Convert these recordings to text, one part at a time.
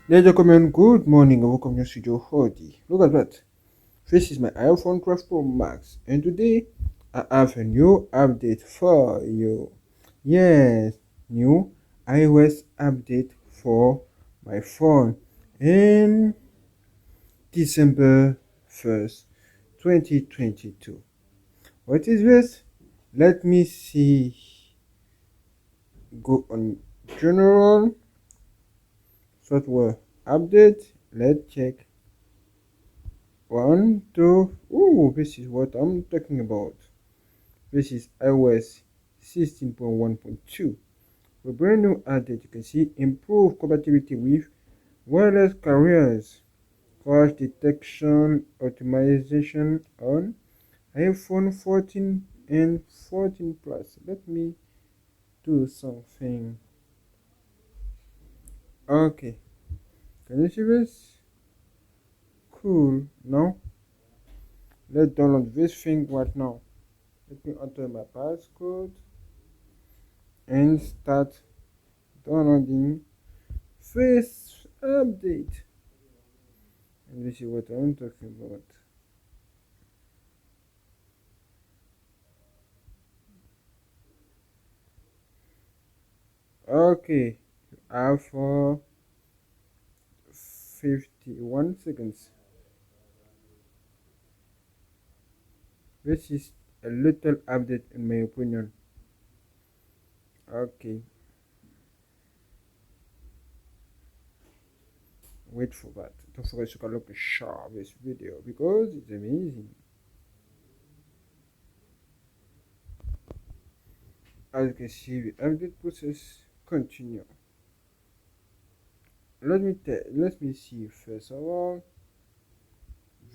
Ladies and gentlemen, good morning and welcome to Studio Hody. Look at that. This is my iPhone 12 Pro Max, and today I have a new update for you. Yes, new iOS update for my phone in December 1st, 2022. What is this? Let me see. Go on general software update. Let's check. One, two. Ooh, this is what I'm talking about. This is iOS 16.1.2. The brand new update, you can see improved compatibility with wireless carriers, crash detection optimization on iPhone 14 and 14 Plus. Let me do something. Okay, can you see this? Cool. Now, let's download this thing right now. Let me enter my passcode and start downloading this update. And this is what I'm talking about. Okay, I have for 51 seconds. This is a little update in my opinion. Okay, wait for that. Don't forget to look and share this video because it's amazing. As you can see, the update process continue. Let me see first of all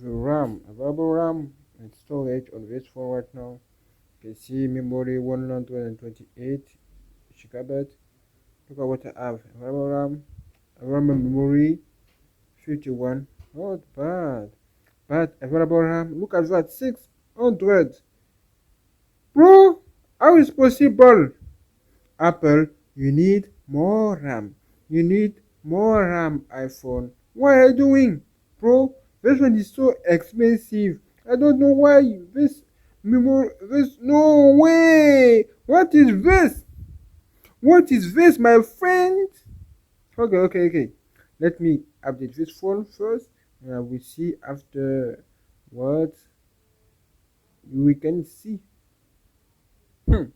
the RAM, available RAM and storage on this phone right now. You can see memory 128 gigabyte. Look at what I have. Available RAM memory 51. Not bad. But available RAM, look at that, 600. Bro, how is possible? Apple, you need more RAM. You need more RAM, iPhone. What are you doing? Bro, this one is so expensive. I don't know why this memory, this, no way. What is this? What is this, my friend? Okay. Let me update this phone first, and I will see after what we can see. Hmm.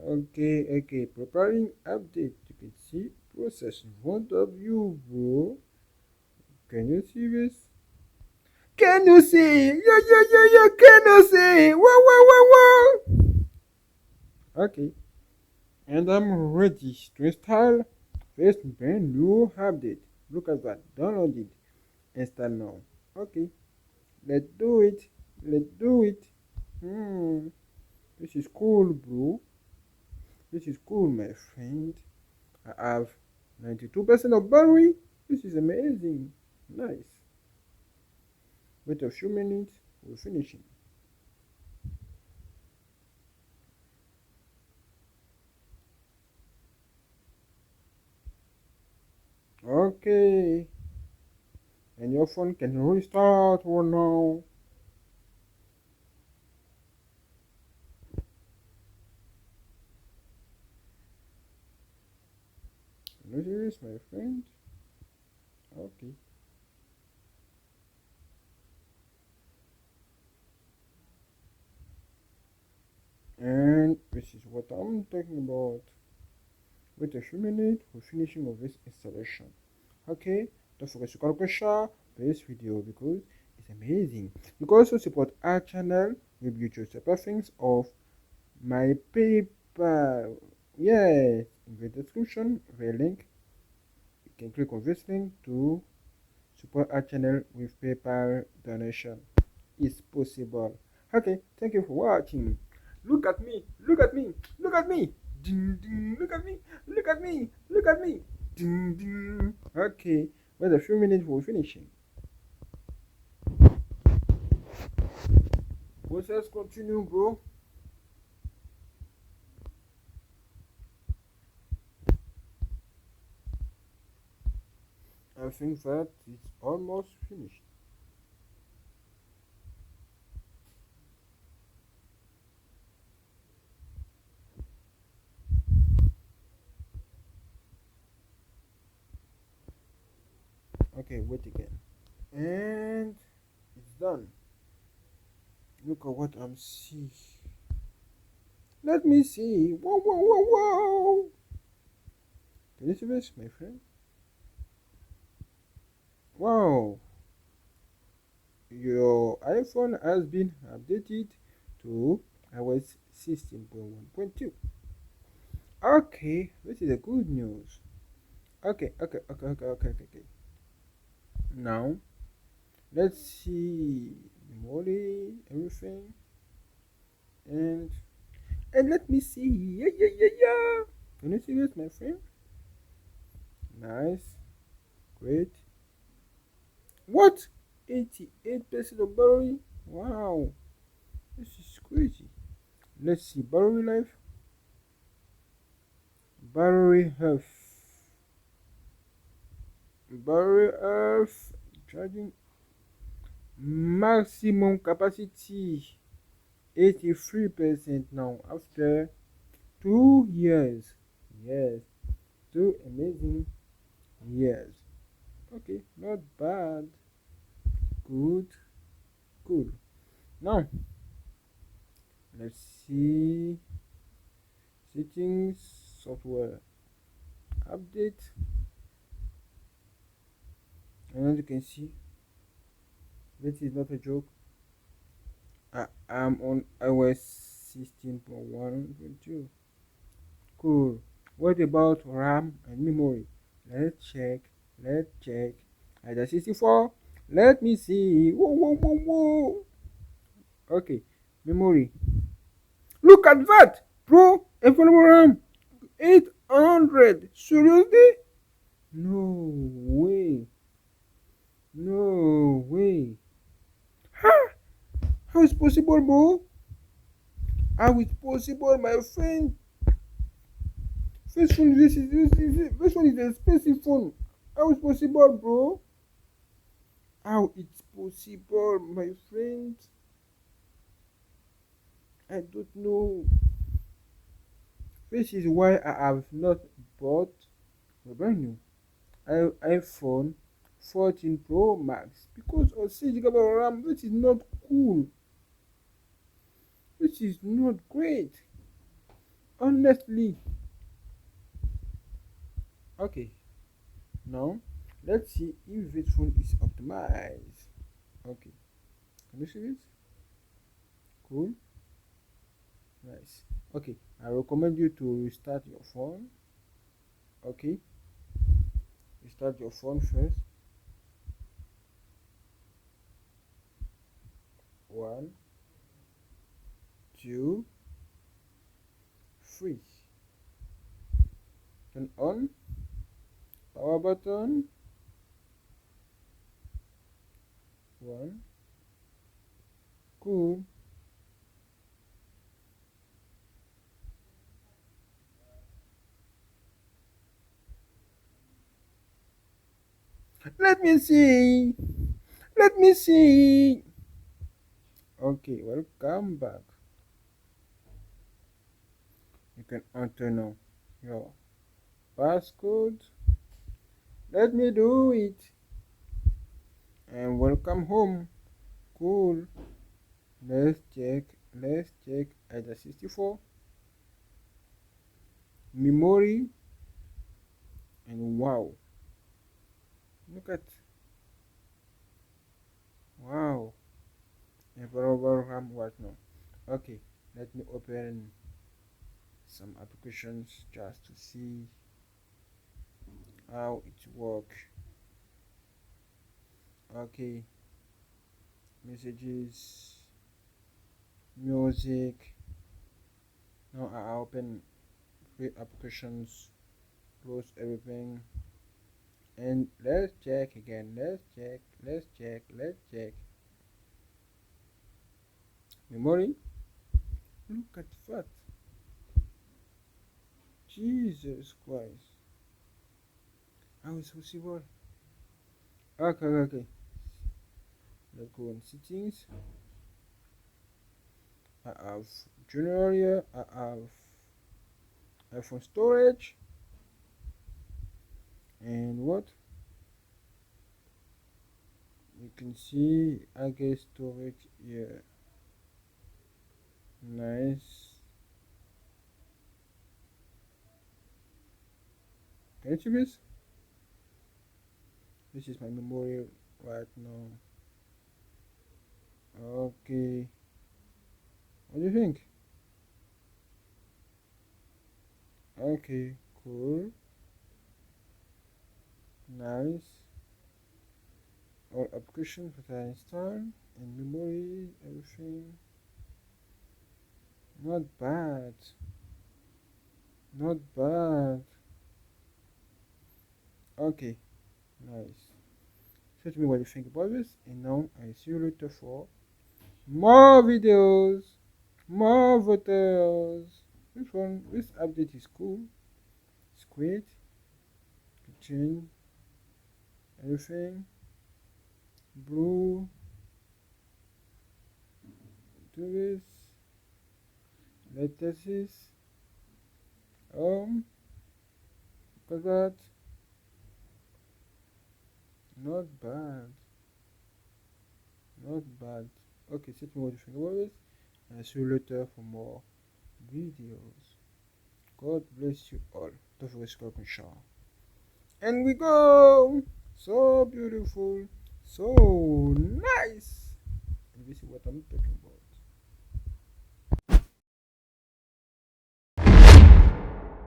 Okay. Preparing update. You can see process in front of you, bro. Can you see this? Can you see? Yeah. Can you see? Wow. Okay. And I'm ready to install this brand new update. Look at that. Download it. Install now. Okay. Let's do it. Hmm. This is cool, bro. This is cool, my friend. I have 92% of battery. This is amazing. Nice. Wait a few minutes. We're finishing. Okay. And your phone can restart right now. Can you see this, my friend? Okay. And this is what I'm talking about. Wait a few minutes. We're finishing of this installation. Okay. Don't forget to share this video because it's amazing. You can also support our channel with YouTube super things of my PayPal. Yes, in the description, the link. You can click on this link to support our channel with PayPal donation. It's possible. Okay, thank you for watching. Look at me. Ding ding. Look at me. Ding ding. Okay, wait a few minutes for finishing. Process continue, bro. I think that it's almost finished. Okay, wait again. And it's done. Look at what I'm seeing. Let me see. Whoa, whoa, whoa, whoa. Can you see this, my friend? Wow. Your iPhone has been updated to iOS 16.1.2. Okay, this is a good news. Okay. Now, let's see memory, everything, and let me see. Yeah. Can you see this, my friend? Nice, great. What? 88% of battery? Wow, this is crazy. Let's see battery life, battery health, battery health, charging maximum capacity 83% now after 2 years. Yes, 2 amazing years. Okay, not bad. Good, cool. Now let's see settings, software update, and as you can see, this is not a joke. I am on iOS 16.1.2. Cool. What about RAM and memory? Let's check. Let's check. Either 64. Let me see. Whoa. Okay. Memory. Look at that, bro. Available RAM 800. Seriously? No way. No way. Huh? How is possible, bro? How is possible, my friend? This phone, this one is an expensive phone. How is possible, bro? How it's possible, my friend? I don't know. This is why I have not bought a brand new iPhone 14 Pro Max because of 6 GB RAM. This is not cool. This is not great. Honestly. Okay. Now let's see if this phone is optimized. Okay. Can you see this? Cool. Nice. Okay, I recommend you to restart your phone. Okay, restart your phone first. 1, 2, 3. Turn on power button. 1. Cool. Let me see. Let me see. Okay, welcome back. You can enter now your passcode. Let me do it. And welcome home. Cool. Let's check. Let's check either 64 memory, and wow, look at, wow, available RAM right now. Okay, let me open some applications just to see how it works. Okay, messages, music. Now I open free applications, close everything, and let's check again. Let's check memory. Look at that. Jesus Christ, how is possible? Okay. Let's go on settings. I have general here. I have iPhone storage, and what you can see, I get storage here. Nice. Can you see this? This is my memory right now. Okay. What do you think? Okay, cool. Nice. All applications that I installed and memory, everything. Not bad. Not bad. Okay, nice. So tell me what you think about this, and now I see you later for more videos, more voters. This update is cool. It's great. You change everything. Blue. Do this. Let this. Look at that. Not bad. Not bad. Okay, tell me what you think about this. And see you later for more videos. God bless you all. Don't forget to subscribe and share. And we go! So beautiful. So nice. And this is what I'm talking about.